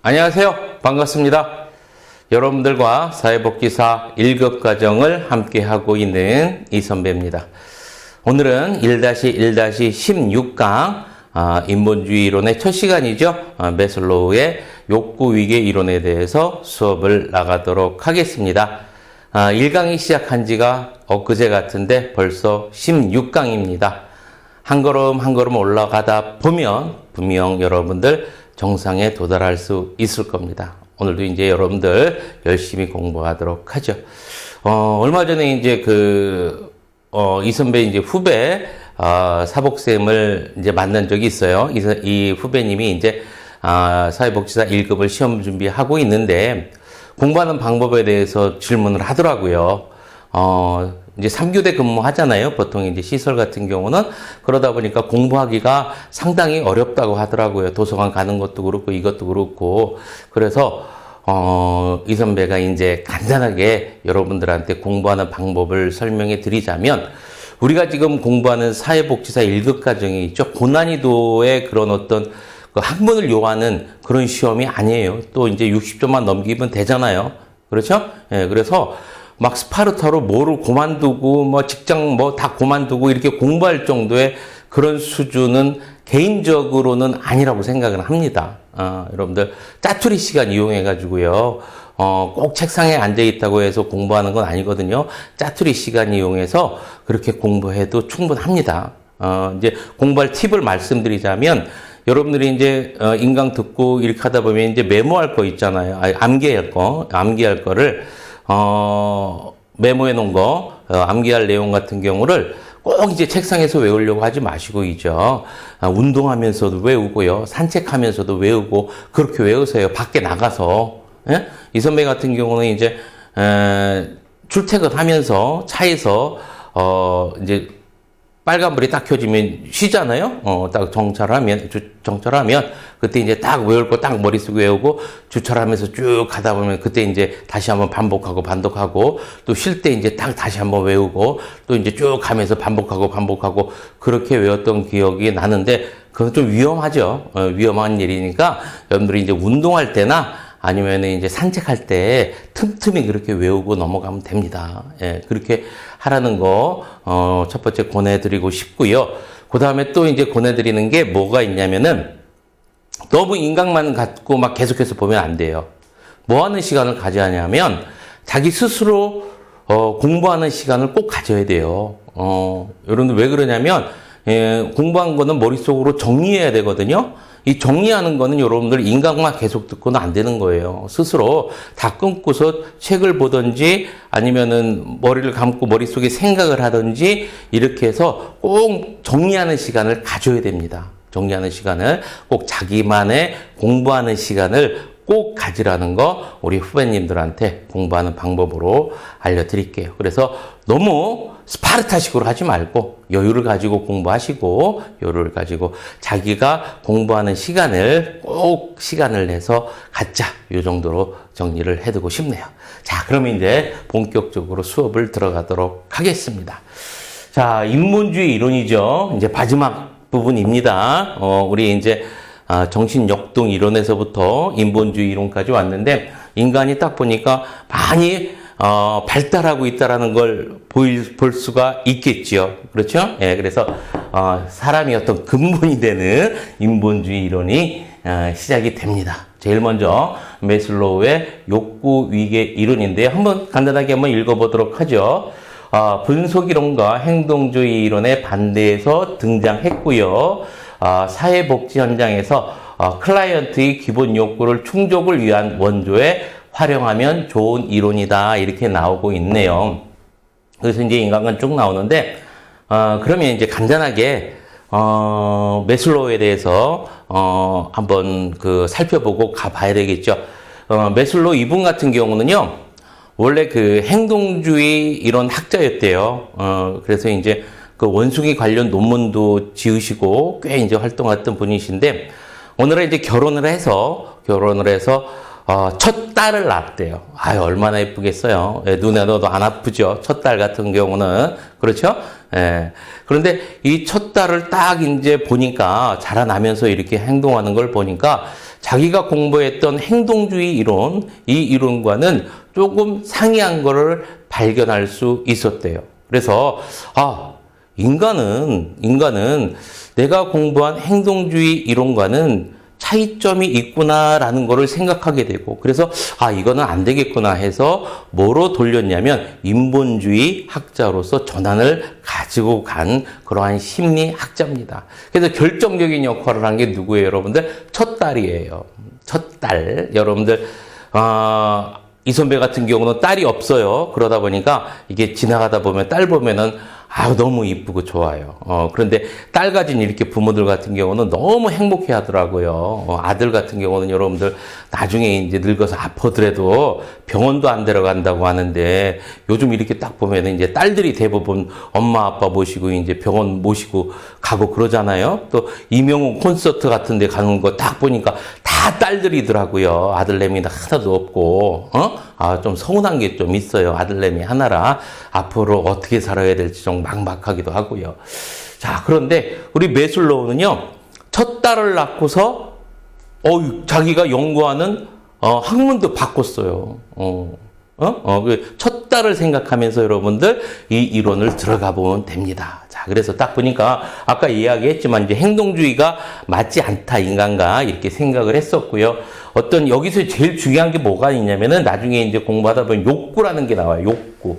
안녕하세요. 반갑습니다. 여러분들과 사회복지사 1급 과정을 함께하고 있는 이선배입니다. 오늘은 1-1-16강 인본주의 이론의 첫 시간이죠. 매슬로우의 욕구위계 이론에 대해서 수업을 나가도록 하겠습니다. 1강이 시작한 지가 엊그제 같은데 벌써 16강입니다. 한 걸음 한 걸음 올라가다 보면 분명 여러분들 정상에 도달할 수 있을 겁니다. 오늘도 이제 여러분들 열심히 공부하도록 하죠. 얼마 전에 이제 이 선배 이제 후배, 사복쌤을 이제 만난 적이 있어요. 이 후배님이 이제, 사회복지사 1급을 시험 준비하고 있는데, 공부하는 방법에 대해서 질문을 하더라고요. 이제 3교대 근무하잖아요. 보통 이제 시설 같은 경우는. 그러다 보니까 공부하기가 상당히 어렵다고 하더라고요. 도서관 가는 것도 그렇고 이것도 그렇고. 그래서 이 선배가 이제 간단하게 여러분들한테 공부하는 방법을 설명해 드리자면, 우리가 지금 공부하는 사회복지사 1급 과정이 있죠. 고난이도의 그런 어떤 그 학문을 요하는 그런 시험이 아니에요. 또 이제 60점만 넘기면 되잖아요. 그렇죠? 예, 그래서 막 스파르타로 뭐를 그만두고 뭐 직장 뭐 다 그만두고 이렇게 공부할 정도의 그런 수준은 개인적으로는 아니라고 생각을 합니다. 여러분들 짜투리 시간 이용해 가지고요. 꼭 책상에 앉아 있다고 해서 공부하는 건 아니거든요. 짜투리 시간 이용해서 그렇게 공부해도 충분합니다. 이제 공부할 팁을 말씀드리자면, 여러분들이 이제 인강 듣고 이렇게 하다 보면 이제 메모할 거 있잖아요. 암기할 거를 메모해 놓은 거, 암기할 내용 같은 경우를 꼭 이제 책상에서 외우려고 하지 마시고이죠. 운동하면서도 외우고요. 산책하면서도 외우고, 그렇게 외우세요. 밖에 나가서. 예? 이 선배 같은 경우는 이제, 출퇴근하면서 차에서, 이제, 빨간불이 딱 켜지면 쉬잖아요? 딱 정차하면, 그때 이제 딱 외울 거 딱 머릿속에 외우고, 주차를 하면서 쭉 가다 보면 그때 이제 다시 한번 반복하고, 또 쉴 때 이제 딱 다시 한번 외우고, 또 이제 쭉 가면서 반복하고, 그렇게 외웠던 기억이 나는데, 그건 좀 위험하죠. 위험한 일이니까, 여러분들이 이제 운동할 때나, 아니면 이제 산책할 때 틈틈이 그렇게 외우고 넘어가면 됩니다. 예, 그렇게 하라는 거, 첫 번째 권해드리고 싶고요. 그 다음에 또 이제 권해드리는 게 뭐가 있냐면은, 너무 인강만 갖고 막 계속해서 보면 안 돼요. 뭐 하는 시간을 가져야 하냐면, 자기 스스로, 공부하는 시간을 꼭 가져야 돼요. 여러분들 왜 그러냐면, 공부한 거는 머릿속으로 정리해야 되거든요. 이 정리하는 거는 여러분들 인강만 계속 듣고는 안 되는 거예요. 스스로 다 끊고서 책을 보든지 아니면은 머리를 감고 머릿속에 생각을 하든지 이렇게 해서 꼭 정리하는 시간을 가져야 됩니다. 정리하는 시간을 꼭 자기만의 공부하는 시간을 꼭 가지라는 거 우리 후배님들한테 공부하는 방법으로 알려드릴게요. 그래서 너무 스파르타식으로 하지 말고 여유를 가지고 공부하시고, 여유를 가지고 자기가 공부하는 시간을 꼭 시간을 내서 갖자, 이 정도로 정리를 해두고 싶네요. 자, 그러면 이제 본격적으로 수업을 들어가도록 하겠습니다. 자, 인본주의 이론이죠. 이제 마지막 부분입니다. 우리 이제 정신역동 이론에서부터 인본주의 이론까지 왔는데, 인간이 딱 보니까 많이 발달하고 있다라는 걸 볼 수가 있겠지요. 그렇죠? 예, 그래서 사람이 어떤 근본이 되는 인본주의 이론이 시작이 됩니다. 제일 먼저 매슬로우의 욕구위계 이론인데요. 한번 간단하게 한번 읽어보도록 하죠. 분석이론과 행동주의 이론의 반대에서 등장했고요. 사회복지 현장에서 클라이언트의 기본 욕구를 충족을 위한 원조에 활용하면 좋은 이론이다, 이렇게 나오고 있네요. 그래서 이제 인간관 쭉 나오는데, 그러면 이제 간단하게 매슬로우에 대해서 한번 살펴보고 가봐야 되겠죠. 매슬로우 이분 같은 경우는요, 원래 행동주의 이론 학자였대요. 그래서 이제 원숭이 관련 논문도 지으시고 꽤 이제 활동했던 분이신데, 오늘은 이제 결혼을 해서 첫 딸을 낳았대요. 아유, 얼마나 예쁘겠어요. 예, 눈에 넣어도 안 아프죠. 첫 딸 같은 경우는. 그렇죠? 예. 그런데 이 첫 딸을 딱 이제 보니까 자라나면서 이렇게 행동하는 걸 보니까 자기가 공부했던 행동주의 이론, 이 이론과는 조금 상이한 거를 발견할 수 있었대요. 그래서, 인간은 내가 공부한 행동주의 이론과는 차이점이 있구나라는 거를 생각하게 되고, 그래서 이거는 안 되겠구나 해서 뭐로 돌렸냐면 인본주의 학자로서 전환을 가지고 간 그러한 심리학자입니다. 그래서 결정적인 역할을 한 게 누구예요, 여러분들? 첫 딸이에요. 첫 딸. 여러분들 이 선배 같은 경우는 딸이 없어요. 그러다 보니까 이게 지나가다 보면 딸 보면은 너무 이쁘고 좋아요. 그런데 딸 가진 이렇게 부모들 같은 경우는 너무 행복해 하더라고요. 아들 같은 경우는 여러분들 나중에 이제 늙어서 아프더라도 병원도 안 데려간다고 하는데 요즘 이렇게 딱 보면은 이제 딸들이 대부분 엄마 아빠 모시고 이제 병원 모시고 가고 그러잖아요. 또 이명웅 콘서트 같은 데 가는 거 딱 보니까 다 딸들이더라고요. 아들내미는 하나도 없고, 좀 서운한 게 좀 있어요. 아들내미 하나라. 앞으로 어떻게 살아야 될지 좀 막막하기도 하고요. 자, 그런데 우리 매슬로우는요, 첫 딸을 낳고서, 자기가 연구하는, 학문도 바꿨어요. 첫 딸을 생각하면서 여러분들 이 이론을 들어가 보면 됩니다. 자, 그래서 딱 보니까 아까 이야기했지만 이제 행동주의가 맞지 않다, 인간과 이렇게 생각을 했었고요. 여기서 제일 중요한 게 뭐가 있냐면은 나중에 이제 공부하다 보면 욕구라는 게 나와요. 욕구.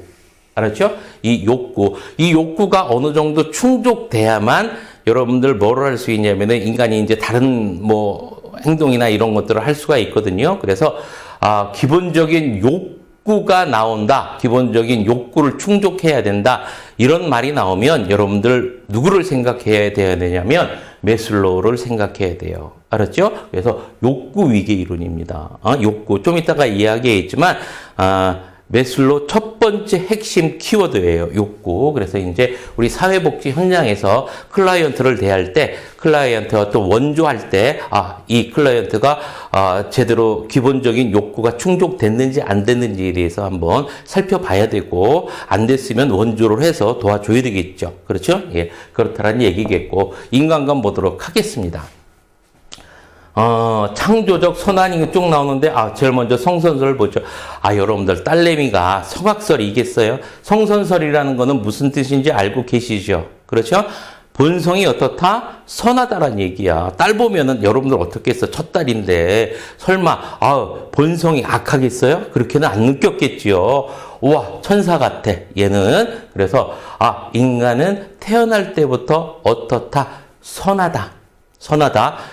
알았죠? 이 욕구가 어느 정도 충족돼야만 여러분들 뭐를 할 수 있냐면은 인간이 이제 다른 행동이나 이런 것들을 할 수가 있거든요. 그래서, 기본적인 욕구가 나온다. 기본적인 욕구를 충족해야 된다. 이런 말이 나오면 여러분들 누구를 생각해야 되냐면 매슬로우를 생각해야 돼요. 알았죠? 그래서 욕구 위계 이론입니다. 욕구. 좀 이따가 이야기했지만, 매슬로우 첫 번째 핵심 키워드예요. 욕구. 그래서 이제 우리 사회복지 현장에서 클라이언트를 대할 때, 클라이언트와 또 원조할 때, 이 클라이언트가 제대로 기본적인 욕구가 충족됐는지 안 됐는지에 대해서 한번 살펴봐야 되고, 안 됐으면 원조를 해서 도와줘야 되겠죠. 그렇죠? 예. 그렇다라는 얘기겠고, 인간관 보도록 하겠습니다. 창조적 선한이 쭉 나오는데, 제일 먼저 성선설을 보죠. 여러분들, 딸내미가 성악설이겠어요? 성선설이라는 거는 무슨 뜻인지 알고 계시죠? 그렇죠? 본성이 어떻다? 선하다라는 얘기야. 딸 보면은 여러분들 어떻게 했어? 첫 딸인데, 설마, 본성이 악하겠어요? 그렇게는 안 느꼈겠지요. 우와, 천사 같아, 얘는. 그래서, 인간은 태어날 때부터 어떻다? 선하다.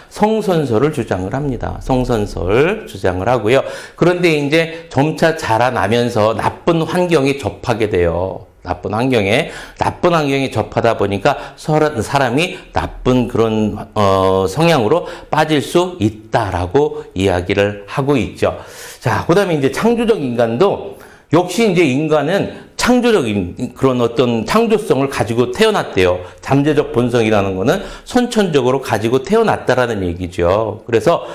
성선설을 주장을 합니다. 성선설 주장을 하고요. 그런데 이제 점차 자라나면서 나쁜 환경에 접하게 돼요. 나쁜 환경에 접하다 보니까 사람이 나쁜 그런 성향으로 빠질 수 있다라고 이야기를 하고 있죠. 자, 그다음에 이제 창조적 인간도 역시 이제 인간은 창조적인 그런 어떤 창조성을 가지고 태어났대요. 잠재적 본성이라는 거는 선천적으로 가지고 태어났다라는 얘기죠. 그래서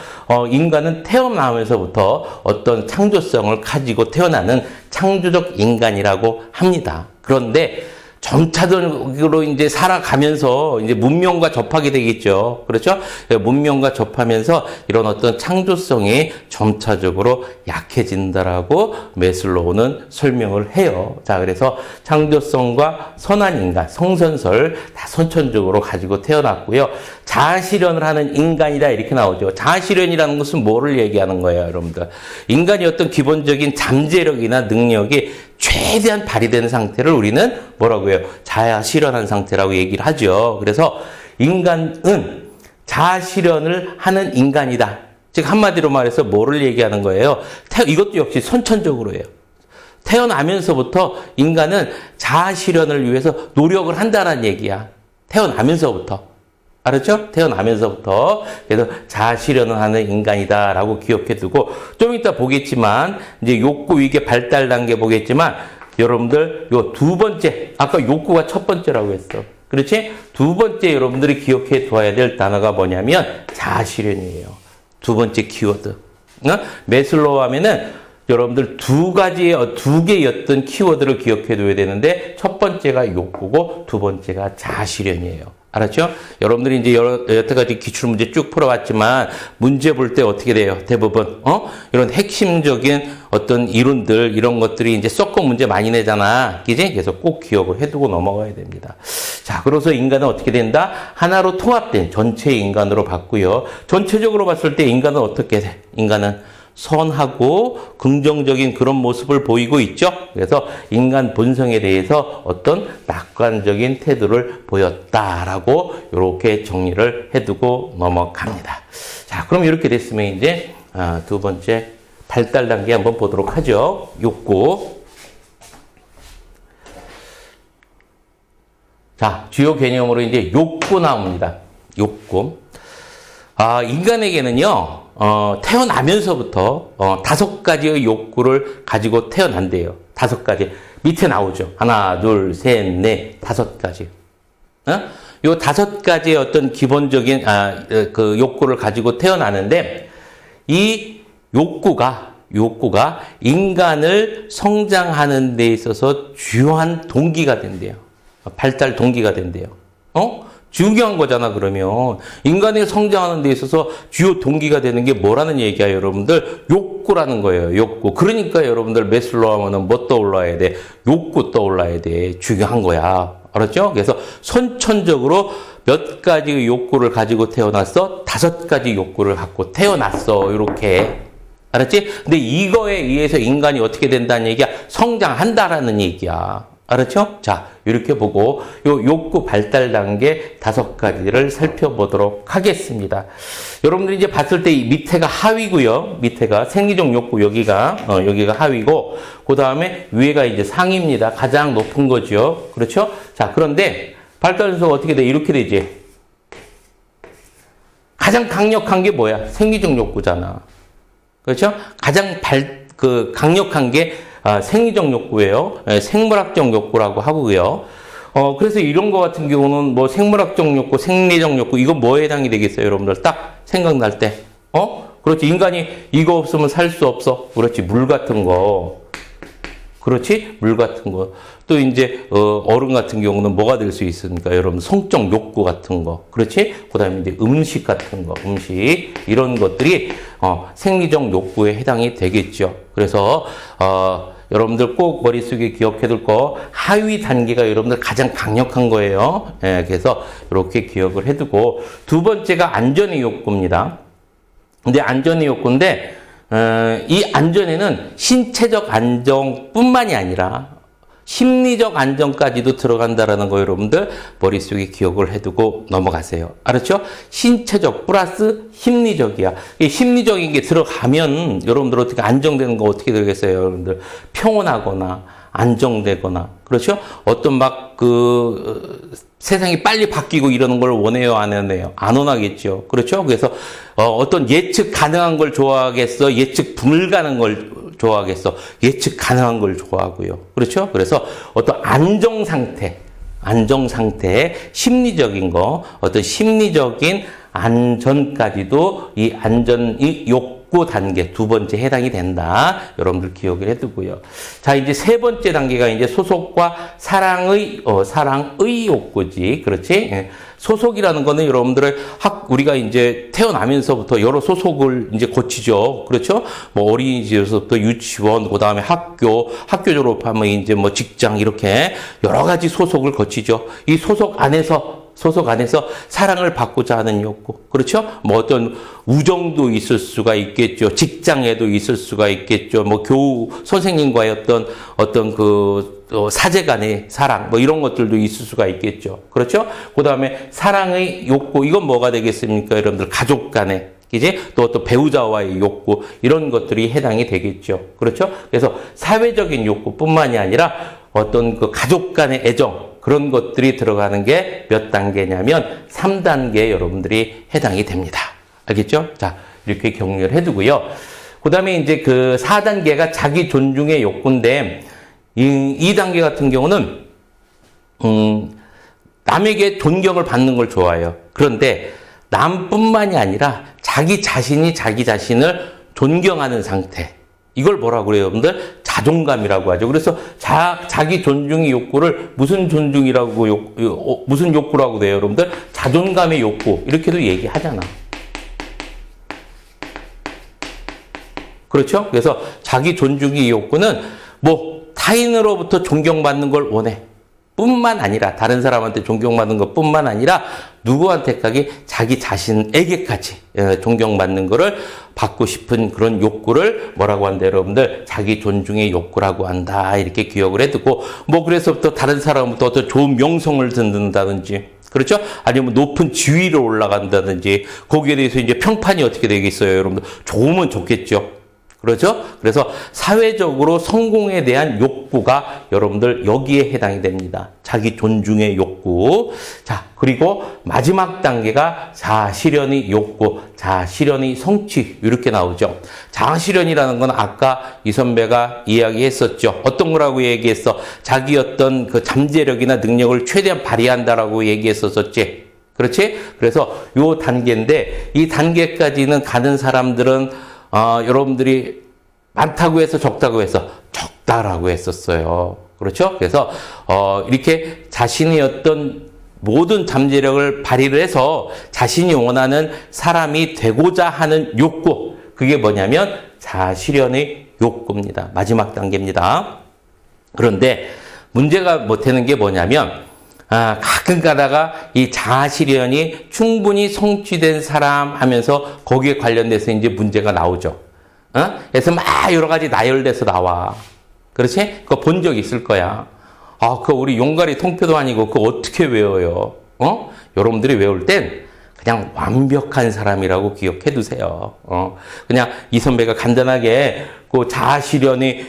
인간은 태어나면서부터 어떤 창조성을 가지고 태어나는 창조적 인간이라고 합니다. 그런데 점차적으로 이제 살아가면서 이제 문명과 접하게 되겠죠. 그렇죠? 문명과 접하면서 이런 어떤 창조성이 점차적으로 약해진다라고 매슬로우는 설명을 해요. 자, 그래서 창조성과 선한 인간, 성선설 다 선천적으로 가지고 태어났고요. 자아실현을 하는 인간이다 이렇게 나오죠. 자아실현이라는 것은 뭐를 얘기하는 거예요, 여러분들? 인간이 어떤 기본적인 잠재력이나 능력이 최대한 발휘되는 상태를 우리는 뭐라고 해요? 자아실현한 상태라고 얘기를 하죠. 그래서 인간은 자아실현을 하는 인간이다. 즉 한마디로 말해서 뭐를 얘기하는 거예요? 이것도 역시 선천적으로 해요. 태어나면서부터 인간은 자아실현을 위해서 노력을 한다는 얘기야. 태어나면서부터. 알았죠? 태어나면서부터. 그래서 자아실현을 하는 인간이다라고 기억해 두고, 좀 이따 보겠지만, 이제 욕구 위계 발달 단계 보겠지만, 여러분들, 요 두 번째, 아까 욕구가 첫 번째라고 했어. 그렇지? 두 번째 여러분들이 기억해 둬야 될 단어가 뭐냐면, 자아실현이에요. 두 번째 키워드. 매슬로우 하면은 여러분들 두 개였던 키워드를 기억해 둬야 되는데 첫 번째가 욕구고 두 번째가 자아실현이에요. 알았죠? 여러분들이 이제 여태까지 기출문제 쭉 풀어왔지만 문제 볼 때 어떻게 돼요? 대부분 이런 핵심적인 어떤 이론들 이런 것들이 이제 섞어 문제 많이 내잖아. 그지? 그래서 꼭 기억을 해두고 넘어가야 됩니다. 자, 그래서 인간은 어떻게 된다? 하나로 통합된 전체 인간으로 봤고요. 전체적으로 봤을 때 인간은 어떻게 돼? 인간은 선하고 긍정적인 그런 모습을 보이고 있죠. 그래서 인간 본성에 대해서 어떤 낙관적인 태도를 보였다라고 이렇게 정리를 해두고 넘어갑니다. 자, 그럼 이렇게 됐으면 이제 두 번째 발달 단계 한번 보도록 하죠. 욕구. 자, 주요 개념으로 이제 욕구 나옵니다. 욕구. 인간에게는요, 태어나면서부터 5가지의 욕구를 가지고 태어난대요. 5가지. 밑에 나오죠. 하나, 둘, 셋, 넷, 5가지. 요 5가지의 어떤 기본적인, 그 욕구를 가지고 태어나는데, 이 욕구가 인간을 성장하는 데 있어서 주요한 동기가 된대요. 발달 동기가 된대요. 중요한 거잖아, 그러면. 인간이 성장하는 데 있어서 주요 동기가 되는 게 뭐라는 얘기야, 여러분들? 욕구라는 거예요, 욕구. 그러니까 여러분들 매슬로우 하면은 뭐 떠올라야 돼? 욕구 떠올라야 돼. 중요한 거야. 알았죠? 그래서 선천적으로 몇 가지 욕구를 가지고 태어났어? 5가지 욕구를 갖고 태어났어. 이렇게. 알았지? 근데 이거에 의해서 인간이 어떻게 된다는 얘기야? 성장한다라는 얘기야. 알았죠? 자, 이렇게 보고 요 욕구 발달 단계 5가지를 살펴보도록 하겠습니다. 여러분들이 이제 봤을 때 이 밑에가 하위고요. 밑에가 생리적 욕구 여기가 하위고 그다음에 위에가 이제 상위입니다. 가장 높은 거죠. 그렇죠? 자, 그런데 발달 순서가 어떻게 돼? 이렇게 되지. 가장 강력한 게 뭐야? 생리적 욕구잖아. 그렇죠? 가장 강력한 게 생리적 욕구예요. 생물학적 욕구라고 하고요. 그래서 이런 거 같은 경우는 뭐 생물학적 욕구, 생리적 욕구, 이거 뭐에 해당이 되겠어요, 여러분들? 딱 생각날 때. 그렇지. 인간이 이거 없으면 살 수 없어. 그렇지. 물 같은 거. 그렇지? 물 같은 거. 또 이제, 어른 같은 경우는 뭐가 될 수 있습니까? 여러분, 성적 욕구 같은 거. 그렇지? 그 다음에 이제 음식 같은 거. 음식. 이런 것들이, 생리적 욕구에 해당이 되겠죠. 그래서, 여러분들 꼭 머릿속에 기억해둘 거 하위 단계가 여러분들 가장 강력한 거예요. 그래서 이렇게 기억을 해두고 두 번째가 안전의 욕구입니다. 근데 안전의 욕구인데 이 안전에는 신체적 안정뿐만이 아니라 심리적 안정까지도 들어간다라는 거 여러분들 머릿속에 기억을 해두고 넘어가세요. 알았죠? 신체적 플러스 심리적이야. 이 심리적인 게 들어가면 여러분들 어떻게 안정되는 거 어떻게 되겠어요? 여러분들 평온하거나 안정되거나 그렇죠? 어떤 세상이 빨리 바뀌고 이러는 걸 원해요, 안 원해요? 안 원하겠죠. 그렇죠? 그래서 어떤 예측 가능한 걸 좋아하겠어? 예측 불가능한 걸 좋아하겠어? 예측 가능한 걸 좋아하고요. 그렇죠? 그래서 어떤 안정 상태, 심리적인 거, 어떤 심리적인 안전까지도 이 욕구 단계 두 번째 해당이 된다. 여러분들 기억을 해두고요. 자, 이제 세 번째 단계가 이제 소속과 사랑의 욕구지. 그렇지? 예. 소속이라는 거는 여러분들의 우리가 이제 태어나면서부터 여러 소속을 이제 거치죠. 그렇죠? 뭐 어린이집에서부터 유치원, 그 다음에 학교 졸업하면 이제 뭐 직장 이렇게 여러 가지 소속을 거치죠. 이 소속 안에서 사랑을 받고자 하는 욕구. 그렇죠? 뭐 어떤 우정도 있을 수가 있겠죠. 직장에도 있을 수가 있겠죠. 뭐 교우 선생님과의 어떤 사제 간의 사랑, 뭐 이런 것들도 있을 수가 있겠죠. 그렇죠? 그 다음에 사랑의 욕구. 이건 뭐가 되겠습니까? 여러분들 가족 간의. 이제 또 배우자와의 욕구. 이런 것들이 해당이 되겠죠. 그렇죠? 그래서 사회적인 욕구뿐만이 아니라 어떤 가족 간의 애정. 그런 것들이 들어가는 게 몇 단계냐면 3단계에 여러분들이 해당이 됩니다. 알겠죠? 자, 이렇게 격려를 해두고요. 그 다음에 이제 4단계가 자기 존중의 욕구인데, 이 단계 같은 경우는, 남에게 존경을 받는 걸 좋아해요. 그런데 남뿐만이 아니라 자기 자신이 자기 자신을 존경하는 상태. 이걸 뭐라고 그래요, 여러분들? 자존감이라고 하죠. 그래서 자기 존중의 욕구를 무슨 존중이라고, 무슨 욕구라고 돼요, 여러분들? 자존감의 욕구. 이렇게도 얘기하잖아. 그렇죠? 그래서 자기 존중의 욕구는 뭐 타인으로부터 존경받는 걸 원해. 뿐만 아니라 다른 사람한테 존경받는 것 뿐만 아니라 누구한테까지 자기 자신에게까지 존경받는 거를 받고 싶은 그런 욕구를 뭐라고 한다 여러분들? 자기 존중의 욕구라고 한다. 이렇게 기억을 해두고 뭐 그래서부터 다른 사람부터 어떤 좋은 명성을 듣는다든지 그렇죠? 아니면 높은 지위로 올라간다든지 거기에 대해서 이제 평판이 어떻게 되겠어요 여러분들? 좋으면 좋겠죠. 그렇죠? 그래서 사회적으로 성공에 대한 욕구가 여러분들 여기에 해당이 됩니다. 자기 존중의 욕구. 자, 그리고 마지막 단계가 자아실현의 욕구, 자아실현의 성취 이렇게 나오죠. 자아실현이라는 건 아까 이 선배가 이야기했었죠. 어떤 거라고 얘기했어? 자기 어떤 그 잠재력이나 능력을 최대한 발휘한다라고 얘기했었었지. 그렇지? 그래서 요 단계인데 이 단계까지는 가는 사람들은 여러분들이 많다고 해서 적다고 해서 적다라고 했었어요. 그렇죠? 그래서 이렇게 자신의 어떤 모든 잠재력을 발휘를 해서 자신이 원하는 사람이 되고자 하는 욕구 그게 뭐냐면 자아실현의 욕구입니다. 마지막 단계입니다. 그런데 문제가 뭐 되는 게 뭐냐면 가끔 가다가 이 자아실현이 충분히 성취된 사람 하면서 거기에 관련돼서 이제 문제가 나오죠. 그래서 막 여러 가지 나열돼서 나와. 그렇지? 그거 본 적 있을 거야. 그거 우리 용가리 통표도 아니고 그거 어떻게 외워요? 여러분들이 외울 땐 그냥 완벽한 사람이라고 기억해 두세요. 그냥 이 선배가 간단하게 그 자아실현이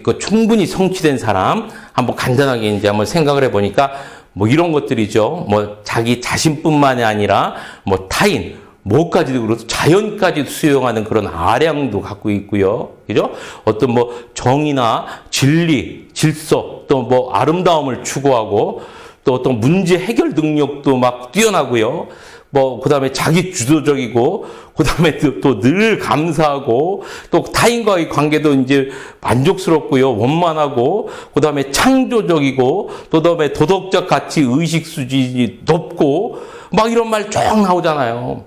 그 충분히 성취된 사람 한번 간단하게 이제 한번 생각을 해 보니까 뭐 이런 것들이죠. 뭐 자기 자신뿐만이 아니라 뭐 타인, 뭐까지도 그렇고 자연까지도 수용하는 그런 아량도 갖고 있고요. 그죠? 어떤 뭐 정의나 진리, 질서, 또 뭐 아름다움을 추구하고 또 어떤 문제 해결 능력도 막 뛰어나고요. 뭐 그다음에 자기 주도적이고 그다음에 또 늘 감사하고 또 타인과의 관계도 이제 만족스럽고요. 원만하고 그다음에 창조적이고 또 그다음에 도덕적 가치 의식 수준이 높고 막 이런 말 쭉 나오잖아요.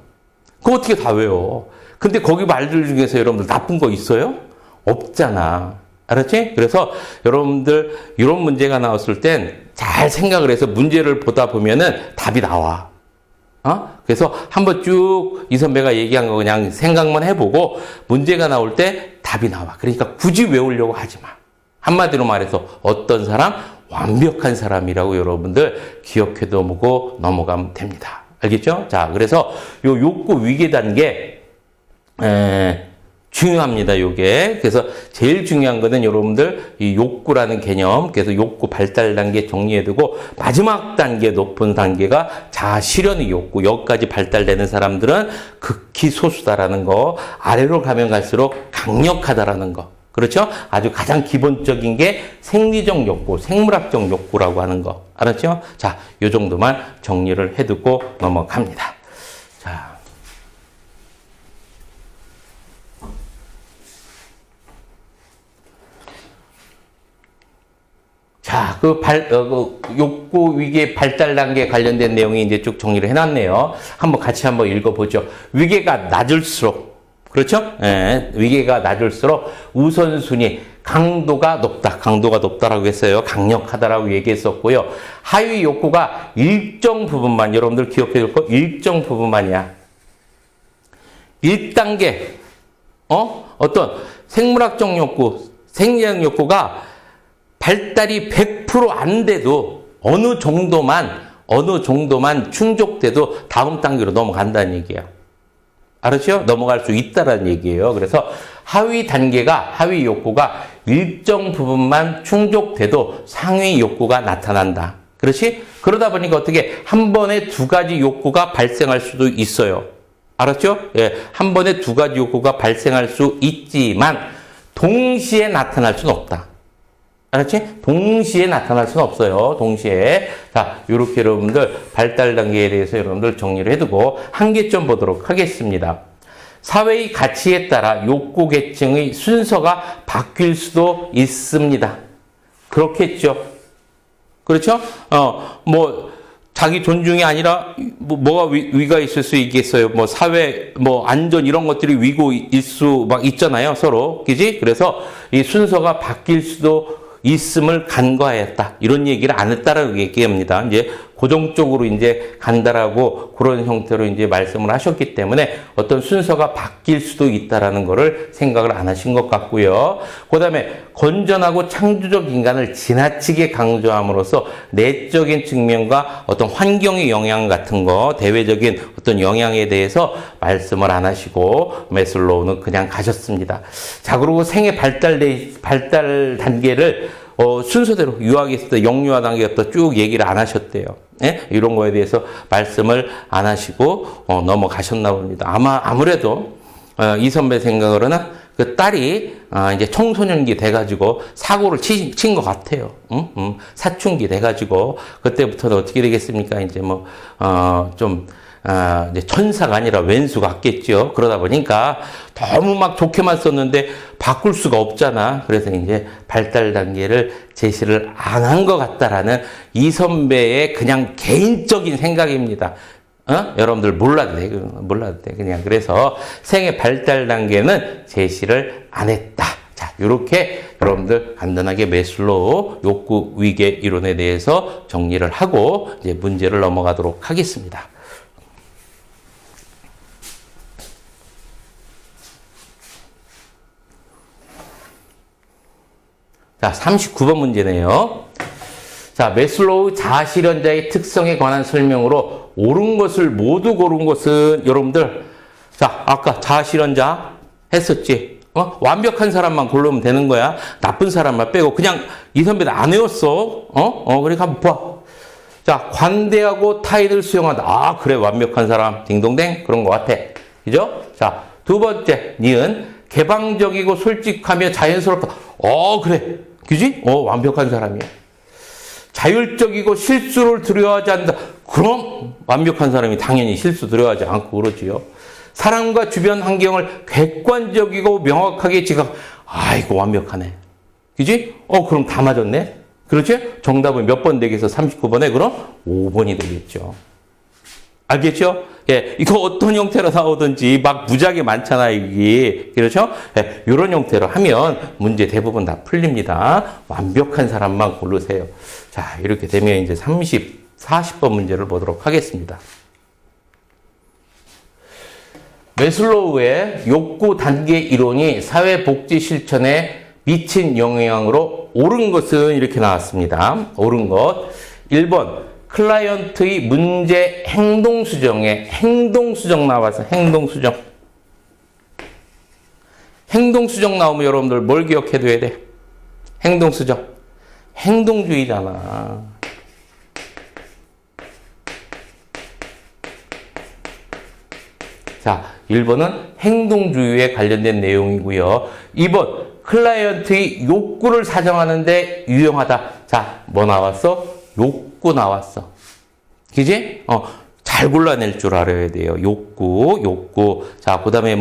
그거 어떻게 다 외워? 근데 거기 말들 중에서 여러분들 나쁜 거 있어요? 없잖아. 알았지? 그래서 여러분들 이런 문제가 나왔을 땐 잘 생각을 해서 문제를 보다 보면은 답이 나와. 그래서 한번 쭉 이 선배가 얘기한 거 그냥 생각만 해보고 문제가 나올 때 답이 나와. 그러니까 굳이 외우려고 하지 마. 한마디로 말해서 어떤 사람? 완벽한 사람이라고 여러분들 기억해두고 넘어가면 됩니다. 알겠죠? 자, 그래서 요 욕구 위계 단계 중요합니다, 요게. 그래서 제일 중요한 거는 여러분들 이 욕구라는 개념, 그래서 욕구 발달 단계 정리해두고 마지막 단계, 높은 단계가 자아실현의 욕구. 여기까지 발달되는 사람들은 극히 소수다라는 거. 아래로 가면 갈수록 강력하다라는 거. 그렇죠? 아주 가장 기본적인 게 생리적 욕구, 생물학적 욕구라고 하는 거. 알았죠? 자, 요 정도만 정리를 해두고 넘어갑니다. 자. 자, 그 욕구 위계 발달 단계 관련된 내용이 이제 쭉 정리를 해놨네요. 같이 한번 읽어보죠. 위계가 낮을수록, 그렇죠? 예, 위계가 낮을수록 우선순위, 강도가 높다. 강도가 높다라고 했어요. 강력하다라고 얘기했었고요. 하위 욕구가 일정 부분만, 여러분들 기억해 둘 거, 일정 부분만이야. 1단계, 어떤 생물학적 욕구, 생리적 욕구가 발달이 100% 안 돼도 어느 정도만 충족돼도 다음 단계로 넘어간다는 얘기예요. 알았죠? 넘어갈 수 있다라는 얘기예요. 그래서 하위 욕구가 일정 부분만 충족돼도 상위 욕구가 나타난다. 그렇지? 그러다 보니까 어떻게 한 번에 두 가지 욕구가 발생할 수도 있어요. 알았죠? 예, 한 번에 두 가지 욕구가 발생할 수 있지만 동시에 나타날 수는 없다. 알았지? 동시에 나타날 수는 없어요. 동시에. 자, 요렇게 여러분들 발달 단계에 대해서 여러분들 정리를 해두고 한계점 보도록 하겠습니다. 사회의 가치에 따라 욕구 계층의 순서가 바뀔 수도 있습니다. 그렇겠죠. 그렇죠? 자기 존중이 아니라 뭐가 위가 있을 수 있겠어요. 뭐 사회, 뭐 안전 이런 것들이 위고일 수 막 있잖아요. 서로. 그지? 그래서 이 순서가 바뀔 수도 있음을 간과하였다. 이런 얘기를 안 했다라고 얘기합니다. 이제 고정적으로 이제 간다라고 그런 형태로 이제 말씀을 하셨기 때문에 어떤 순서가 바뀔 수도 있다라는 거를 생각을 안 하신 것 같고요. 그 다음에 건전하고 창조적 인간을 지나치게 강조함으로써 내적인 측면과 어떤 환경의 영향 같은 거, 대외적인 어떤 영향에 대해서 말씀을 안 하시고 매슬로우는 그냥 가셨습니다. 자, 그리고 생애 발달 단계를 순서대로 유아기부터 영유아 단계부터 쭉 얘기를 안 하셨대요. 예? 이런 거에 대해서 말씀을 안 하시고 넘어가셨나 봅니다. 아무래도 이 선배 생각으로는 그 딸이 이제 청소년기 돼가지고 사고를 친 것 같아요. 사춘기 돼가지고 그때부터는 어떻게 되겠습니까? 이제 이제 천사가 아니라 왼수 같겠죠. 그러다 보니까 너무 막 좋게만 썼는데 바꿀 수가 없잖아. 그래서 이제 발달 단계를 제시를 안 한 것 같다라는 이 선배의 그냥 개인적인 생각입니다. 여러분들 몰라도 돼. 그냥 그래서 생애 발달 단계는 제시를 안 했다. 자, 요렇게 여러분들 간단하게 매슬로우 욕구 위계 이론에 대해서 정리를 하고 이제 문제를 넘어가도록 하겠습니다. 자, 39번 문제네요. 자, 매슬로우 자아실현자의 특성에 관한 설명으로 옳은 것을 모두 고른 것은 여러분들, 자, 아까 자아실현자 했었지. 완벽한 사람만 고르면 되는 거야. 나쁜 사람만 빼고 그냥 이 선배는 안 외웠어. 그러니까 한번 봐. 자, 관대하고 타인을 수용한다. 아, 그래, 완벽한 사람. 딩동댕 그런 것 같아. 그죠? 자, 두 번째, 니은 개방적이고 솔직하며 자연스럽다. 그래. 그지? 완벽한 사람이야. 자율적이고 실수를 두려워하지 않는다. 그럼 완벽한 사람이 당연히 실수 두려워하지 않고 그러지요. 사람과 주변 환경을 객관적이고 명확하게 지각. 아이고 완벽하네. 그지? 그럼 다 맞았네. 그렇지? 정답은 몇 번 되겠어? 39번에 그럼 5번이 되겠죠. 알겠죠? 예, 이거 어떤 형태로 나오든지 막 무지하게 많잖아, 이게. 그렇죠? 예, 이런 형태로 하면 문제 대부분 다 풀립니다. 완벽한 사람만 고르세요. 자, 이렇게 되면 이제 40번 문제를 보도록 하겠습니다. 매슬로우의 욕구 단계 이론이 사회 복지 실천에 미친 영향으로 옳은 것은 이렇게 나왔습니다. 옳은 것. 1번. 클라이언트의 문제 행동 수정에 행동 수정 나와서 행동 수정. 행동 수정 나오면 여러분들 뭘 기억해둬야 돼? 행동 수정. 행동주의잖아. 자, 1번은 행동주의에 관련된 내용이고요. 2번 클라이언트의 욕구를 사정하는 데 유용하다. 자, 뭐 나왔어? 욕구 나왔어. 그지? 잘 골라낼 줄 알아야 돼요. 욕구. 자, 그 다음에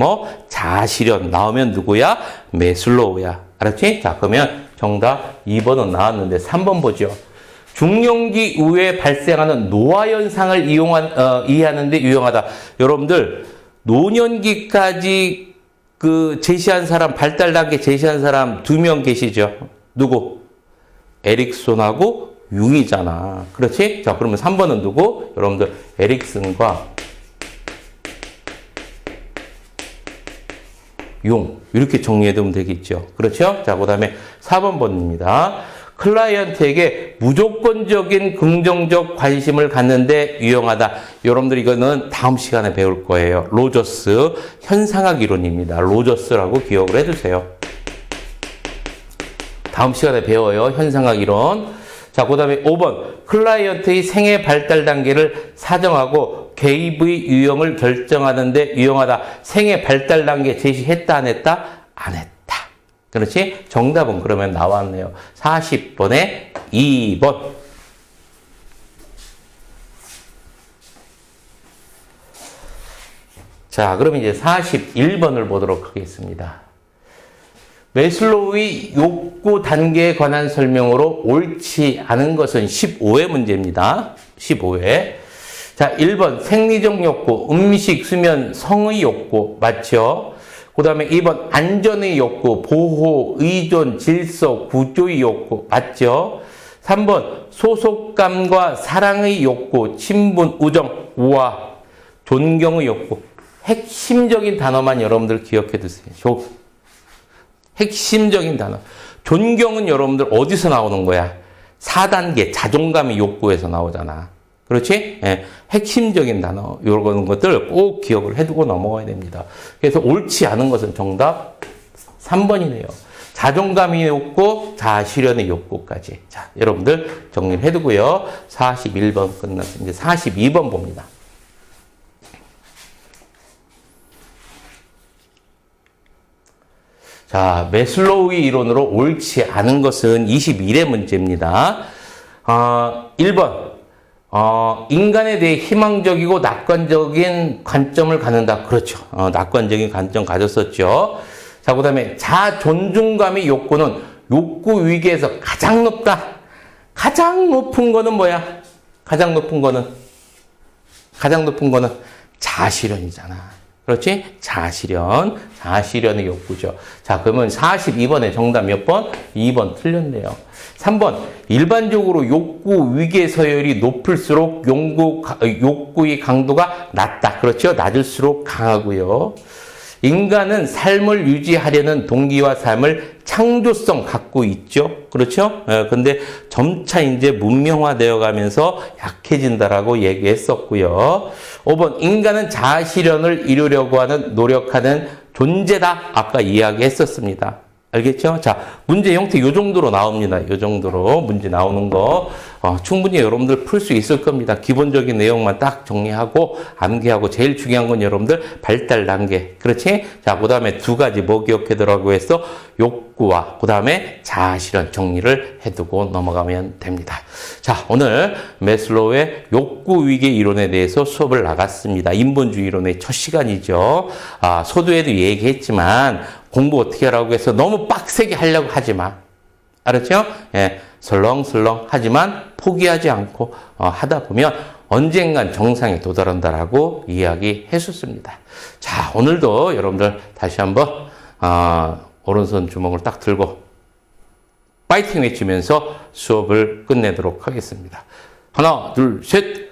자아실현 나오면 누구야? 매슬로우야. 알았지? 자, 그러면 정답 2번은 나왔는데 3번 보죠. 중년기 이후에 발생하는 노화 현상을 이해하는 데 유용하다. 여러분들, 노년기까지 제시한 사람, 발달 단계 제시한 사람 2명 계시죠? 누구? 에릭손하고 융이잖아. 그렇지? 자, 그러면 3번은 누구? 여러분들, 에릭슨과 융. 이렇게 정리해두면 되겠죠. 그렇죠? 자, 그 다음에 4번 번입니다. 클라이언트에게 무조건적인 긍정적 관심을 갖는데 유용하다. 여러분들 이거는 다음 시간에 배울 거예요. 로저스 현상학 이론입니다. 로저스라고 기억을 해두세요. 다음 시간에 배워요. 현상학 이론. 자, 그 다음에 5번. 클라이언트의 생애 발달 단계를 사정하고 개입의 유형을 결정하는 데 유용하다. 생애 발달 단계 제시했다, 안 했다? 안 했다. 그렇지? 정답은 그러면 나왔네요. 40번에 2번. 자, 그럼 이제 41번을 보도록 하겠습니다. 매슬로우의 욕구 단계에 관한 설명으로 옳지 않은 것은 15회 문제입니다. 15회. 자, 1번 생리적 욕구, 음식, 수면, 성의 욕구 맞죠? 그 다음에 2번 안전의 욕구, 보호, 의존, 질서, 구조의 욕구 맞죠? 3번 소속감과 사랑의 욕구, 친분, 우정, 우아, 존경의 욕구. 핵심적인 단어만 여러분들 기억해 두세요. 핵심적인 단어. 존경은 여러분들 어디서 나오는 거야? 4단계 자존감의 욕구에서 나오잖아. 그렇지? 예, 핵심적인 단어, 이런 것들 꼭 기억을 해두고 넘어가야 됩니다. 그래서 옳지 않은 것은 정답 3번이네요. 자존감의 욕구, 자아실현의 욕구까지. 자, 여러분들 정리를 해두고요. 41번 끝났습니다. 이제 42번 봅니다. 자, 매슬로우의 이론으로 옳지 않은 것은 21의 문제입니다. 1번. 인간에 대해 희망적이고 낙관적인 관점을 갖는다. 그렇죠. 낙관적인 관점 가졌었죠. 자, 그 다음에 자존중감의 욕구는 욕구 위계에서 가장 높다. 가장 높은 거는 뭐야? 가장 높은 거는 자아실현이잖아. 그렇지? 자아실현의 욕구죠. 자, 그러면 42번에 정답 몇 번? 2번 틀렸네요. 3번, 일반적으로 욕구 위계 서열이 높을수록 욕구의 강도가 낮다. 그렇죠? 낮을수록 강하고요. 인간은 삶을 유지하려는 동기와 삶을 창조성 갖고 있죠. 그렇죠? 근데 점차 이제 문명화되어 가면서 약해진다라고 얘기했었고요. 5번, 인간은 자아실현을 이루려고 노력하는 존재다. 아까 이야기했었습니다. 알겠죠? 자, 문제 형태 요 정도로 나옵니다. 요 정도로 문제 나오는 거 충분히 여러분들 풀 수 있을 겁니다. 기본적인 내용만 딱 정리하고 암기하고 제일 중요한 건 여러분들 발달 단계. 그렇지? 자, 그 다음에 두 가지 뭐 기억해두라고 했어? 욕구와 그 다음에 자아실현 정리를 해두고 넘어가면 됩니다. 자, 오늘 매슬로우의 욕구 위계 이론에 대해서 수업을 나갔습니다. 인본주의 이론의 첫 시간이죠. 소두에도 얘기했지만 공부 어떻게 하라고 해서 너무 빡세게 하려고 하지 마. 알았죠? 예, 설렁설렁 하지만 포기하지 않고 하다 보면 언젠간 정상에 도달한다라고 이야기했었습니다. 자, 오늘도 여러분들 다시 한번 오른손 주먹을 딱 들고 파이팅 외치면서 수업을 끝내도록 하겠습니다. 하나, 둘, 셋.